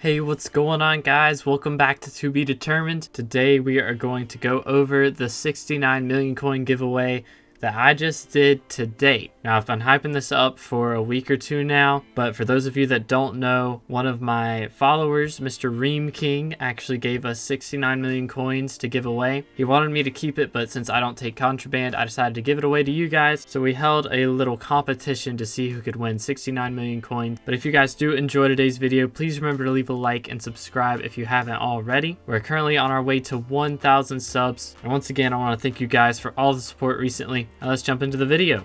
Hey, what's going on, guys? Welcome back to Be Determined. Today we are going to go over the 69 million coin giveaway that I just did to date. Now, I've been hyping this up for a week or two now, but for those of you that don't know, one of my followers, Mr. Ream King, actually gave us 69 million coins to give away. He wanted me to keep it, but since I don't take contraband, I decided to give it away to you guys. So we held a little competition to see who could win 69 million coins. But if you guys do enjoy today's video, please remember to leave a like and subscribe if you haven't already. We're currently on our way to 1,000 subs. And once again, I want to thank you guys for all the support recently. Now let's jump into the video.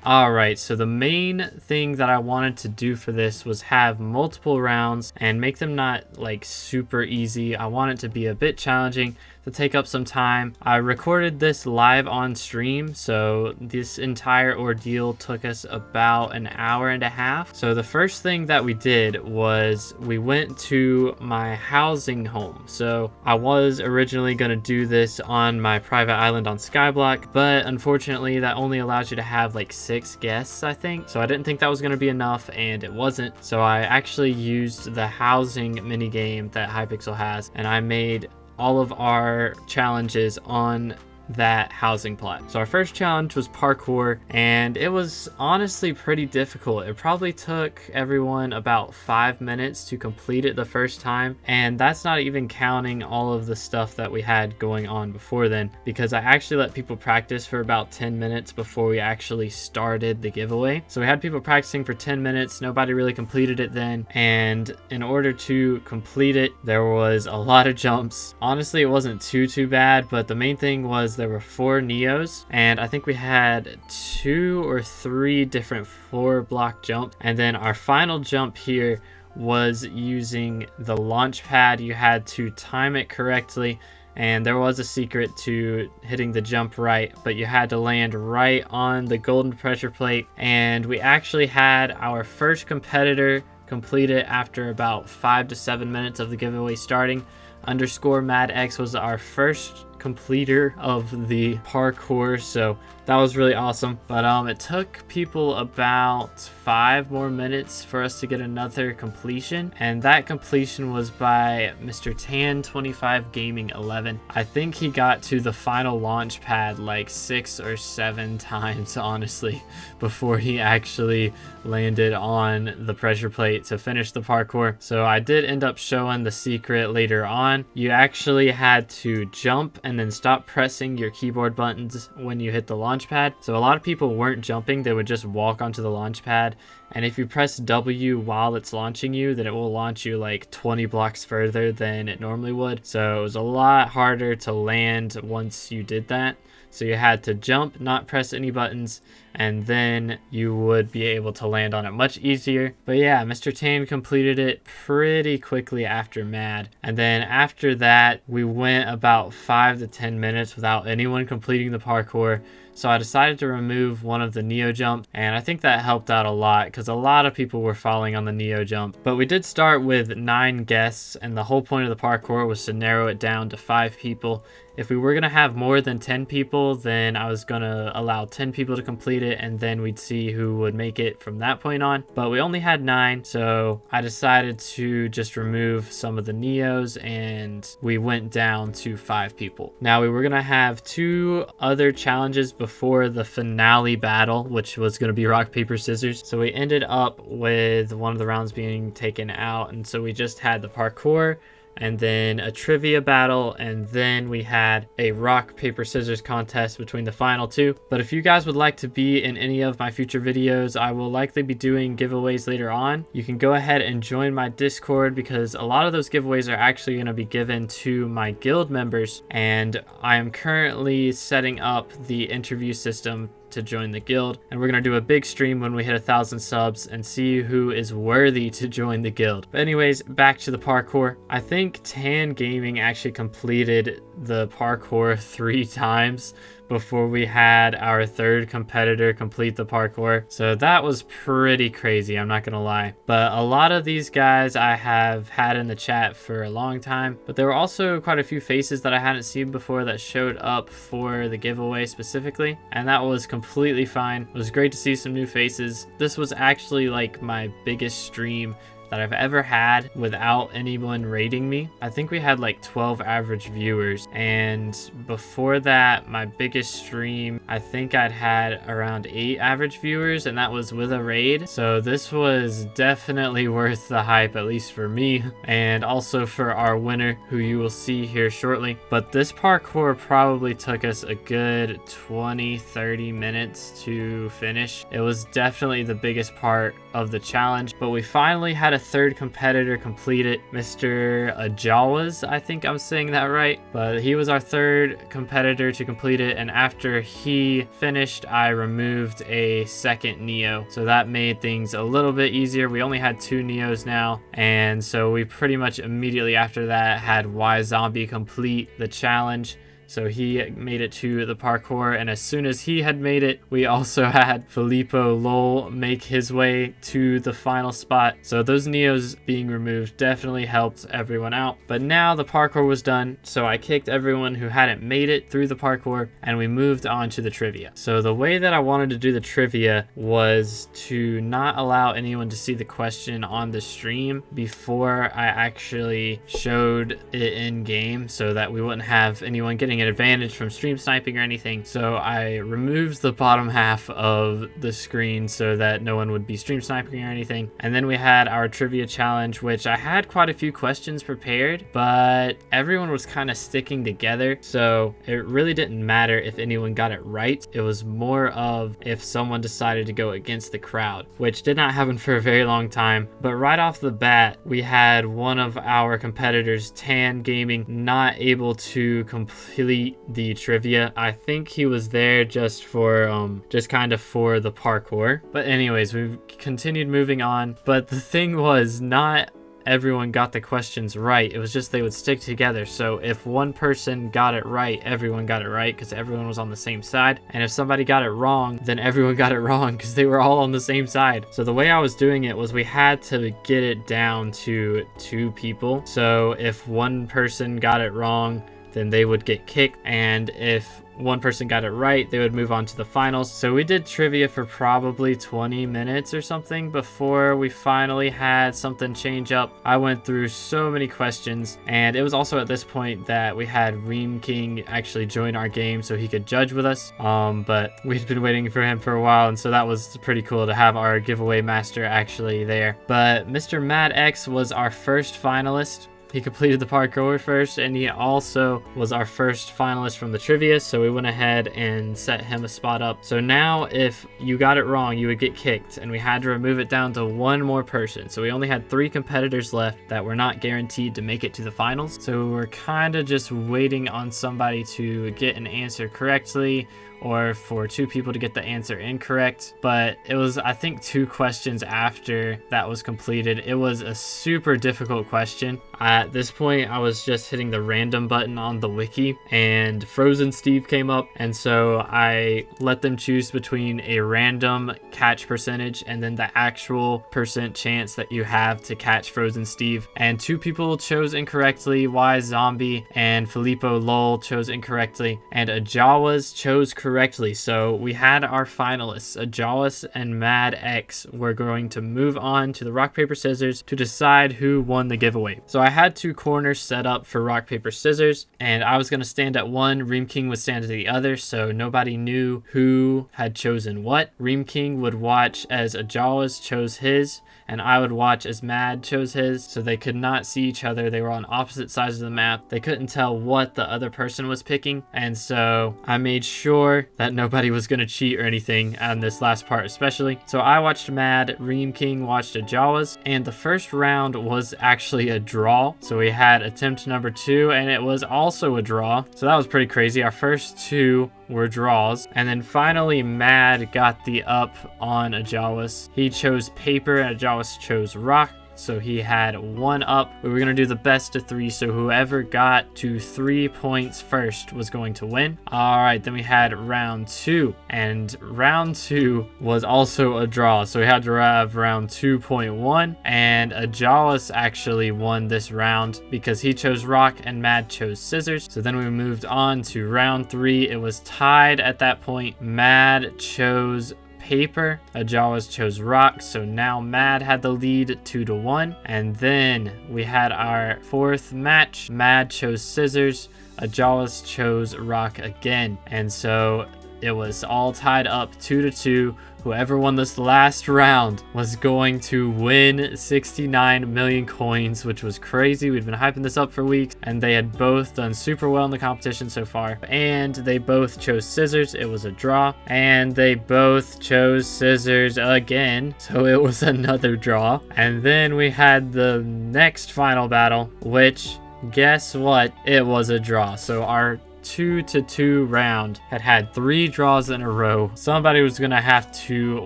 Alright, so the main thing that I wanted to do for this was have multiple rounds and make them not like super easy. I want it to be a bit challenging, to take up some time. I recorded this live on stream, so this entire ordeal took us about an hour and a half. So the first thing that we did was we went to my housing home. So I was originally going to do this on my private island on SkyBlock, but unfortunately that only allows you to have like 6 guests, I think. So I didn't think that was going to be enough, and it wasn't. So I actually used the housing mini game that Hypixel has, and I made all of our challenges on that housing plot. So our first challenge was parkour, and it was honestly pretty difficult. It probably took everyone about 5 minutes to complete it the first time, and that's not even counting all of the stuff that we had going on before then, because I actually let people practice for about 10 minutes before we actually started the giveaway. So we had people practicing for 10 minutes. Nobody really completed it then, and in order to complete it, there was a lot of jumps. Honestly, it wasn't too bad, but the main thing was there were 4 Neos, and I think we had 2 or 3 different floor block jumps. And then our final jump here was using the launch pad. You had to time it correctly, and there was a secret to hitting the jump right, but you had to land right on the golden pressure plate. And we actually had our first competitor complete it after about 5 to 7 minutes of the giveaway starting. _MadX was our first completer of the parkour, so that was really awesome. But it took people about 5 more minutes for us to get another completion, and that completion was by Mr. Tan25 Gaming 11. I think he got to the final launch pad like 6 or 7 times, honestly, before he actually landed on the pressure plate to finish the parkour. So I did end up showing the secret later on. You actually had to jump and then stop pressing your keyboard buttons when you hit the launch pad. So a lot of people weren't jumping, they would just walk onto the launch pad, and if you press W while it's launching you, then it will launch you like 20 blocks further than it normally would. So it was a lot harder to land once you did that. So you had to jump, not press any buttons, and then you would be able to land on it much easier. But yeah, Mr. Tan completed it pretty quickly after Mad. And then after that, we went about 5 to 10 minutes without anyone completing the parkour. So I decided to remove one of the Neo jumps, and I think that helped out a lot because a lot of people were falling on the Neo jump. But we did start with 9 guests, and the whole point of the parkour was to narrow it down to 5 people. If we were going to have more than 10 people, then I was going to allow 10 people to complete it, and then we'd see who would make it from that point on. But we only had 9, so I decided to just remove some of the Neos, and we went down to 5 people. Now, we were going to have 2 other challenges before the finale battle, which was going to be rock, paper, scissors. So we ended up with one of the rounds being taken out, and so we just had the parkour, and then a trivia battle, and then we had a rock, paper, scissors contest between the final 2. But if you guys would like to be in any of my future videos, I will likely be doing giveaways later on. You can go ahead and join my Discord, because a lot of those giveaways are actually going to be given to my guild members, and I am currently setting up the interview system to join the guild, and we're gonna do a big stream when we hit 1,000 subs and see who is worthy to join the guild. But anyways, back to the parkour. I think Tan Gaming actually completed the parkour 3 times before we had our third competitor complete the parkour. So that was pretty crazy, I'm not gonna lie. But a lot of these guys I have had in the chat for a long time, but there were also quite a few faces that I hadn't seen before that showed up for the giveaway specifically, and that was completely fine. It was great to see some new faces. This was actually like my biggest stream that I've ever had without anyone rating me. I think we had like 12 average viewers, and before that, my biggest stream, I think I'd had around 8 average viewers, and that was with a raid. So this was definitely worth the hype, at least for me, and also for our winner, who you will see here shortly. But this parkour probably took us a good 20-30 minutes to finish. It was definitely the biggest part of the challenge, but we finally had a third competitor complete it, Mr. Ajawas, I think I'm saying that right, but he was our third competitor to complete it, and after he finished, I removed a second Neo, so that made things a little bit easier. We only had 2 Neos now, and so we pretty much immediately after that had Y Zombie complete the challenge. So he made it to the parkour, and as soon as he had made it, we also had Filippo Lol make his way to the final spot. So those Neos being removed definitely helped everyone out. But now the parkour was done, so I kicked everyone who hadn't made it through the parkour, and we moved on to the trivia. So the way that I wanted to do the trivia was to not allow anyone to see the question on the stream before I actually showed it in game, so that we wouldn't have anyone getting an advantage from stream sniping or anything. So I removed the bottom half of the screen so that no one would be stream sniping or anything. And then we had our trivia challenge, which I had quite a few questions prepared, but everyone was kind of sticking together, so it really didn't matter if anyone got it right. It was more of if someone decided to go against the crowd, which did not happen for a very long time. But right off the bat, we had one of our competitors, Tan Gaming, not able to complete the trivia. I think he was there just for just kind of for the parkour. But anyways, we continued moving on. But the thing was, not everyone got the questions right. It was just they would stick together. So if one person got it right, everyone got it right because everyone was on the same side. And if somebody got it wrong, then everyone got it wrong because they were all on the same side. So the way I was doing it was we had to get it down to 2 people. So if one person got it wrong, then they would get kicked, and if one person got it right, they would move on to the finals. So we did trivia for probably 20 minutes or something before we finally had something change up. I went through so many questions, and it was also at this point that we had Ream King actually join our game so he could judge with us. But we'd been waiting for him for a while, and so that was pretty cool to have our giveaway master actually there. But Mr. Mad X was our first finalist. He completed the parkour first, and he also was our first finalist from the trivia, so we went ahead and set him a spot up. So now if you got it wrong, you would get kicked, and we had to remove it down to 1 more person. So we only had 3 competitors left that were not guaranteed to make it to the finals. So we're kind of just waiting on somebody to get an answer correctly, or for 2 people to get the answer incorrect. But it was, I think, 2 questions after that was completed. It was a super difficult question. At this point, I was just hitting the random button on the wiki, and Frozen Steve came up, and so I let them choose between a random catch percentage and then the actual % chance that you have to catch Frozen Steve. And 2 people chose incorrectly. Y Zombie and Filippo Lol chose incorrectly, and Ajawas chose correctly. So we had our finalists. Ajawas and Mad X were going to move on to the rock paper scissors to decide who won the giveaway. So I had 2 corners set up for rock paper scissors, and I was going to stand at one, Ream King would stand at the other, so nobody knew who had chosen what. Ream King would watch as Ajawas chose his, and I would watch as Mad chose his, so they could not see each other. They were on opposite sides of the map. They couldn't tell what the other person was picking, and so I made sure that nobody was going to cheat or anything on this last part especially. So I watched Mad, Ream King watched Ajawas, and the first round was actually a draw. So we had attempt number 2, and it was also a draw. So that was pretty crazy. Our first 2 were draws, and then finally Mad got the up on Ajawas. He chose paper and Ajawas chose rock. so he had 1 up. We were going to do the best of 3, so whoever got to 3 points first was going to win. All right, then we had round 2, and round 2 was also a draw, so we had to have round 2.1, and Ajawas actually won this round because he chose rock and Mad chose scissors. So then we moved on to round 3. It was tied at that point. Mad chose paper, Ajawas chose rock, so now Mad had the lead 2-1. And then we had our 4th match. Mad chose scissors, Ajawas chose rock again, and so it was all tied up 2-2. Whoever won this last round was going to win 69 million coins, which was crazy. We'd been hyping this up for weeks, and they had both done super well in the competition so far. And they both chose scissors. It was a draw. And they both chose scissors again, so it was another draw. And then we had the next final battle, which, guess what? It was a draw. So our 2-2 round had 3 draws in a row. Somebody was gonna have to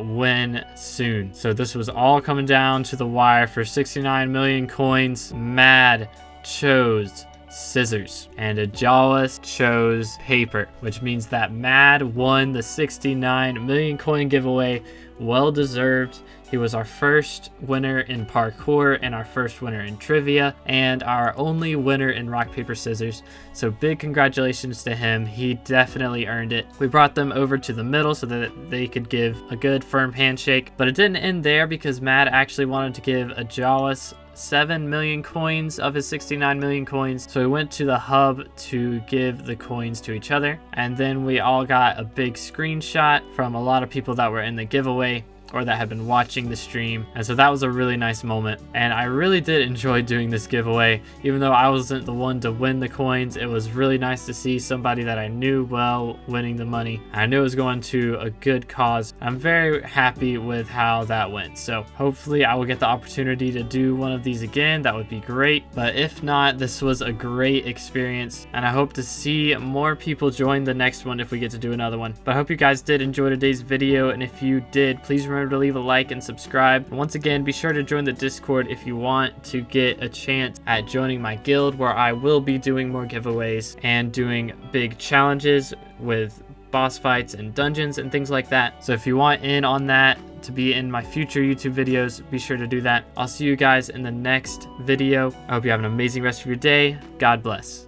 win soon, so this was all coming down to the wire for 69 million coins. Mad chose scissors and Ajawas chose paper, which means that Mad won the 69 million coin giveaway. Well deserved. He was our first winner in parkour and our first winner in trivia and our only winner in rock, paper, scissors. So big congratulations to him. He definitely earned it. We brought them over to the middle so that they could give a good firm handshake, but it didn't end there because Mad actually wanted to give Ajawas 7 million coins of his 69 million coins. So we went to the hub to give the coins to each other. And then we all got a big screenshot from a lot of people that were in the giveaway or that had been watching the stream. And so that was a really nice moment. And I really did enjoy doing this giveaway. Even though I wasn't the one to win the coins, it was really nice to see somebody that I knew well winning the money. I knew it was going to a good cause. I'm very happy with how that went. So hopefully I will get the opportunity to do one of these again. That would be great. But if not, this was a great experience. And I hope to see more people join the next one if we get to do another one. But I hope you guys did enjoy today's video. And if you did, please remember to leave a like and subscribe. And once again, be sure to join the Discord if you want to get a chance at joining my guild, where I will be doing more giveaways and doing big challenges with boss fights and dungeons and things like that. So if you want in on that to be in my future YouTube videos, be sure to do that. I'll see you guys in the next video. I hope you have an amazing rest of your day. God bless.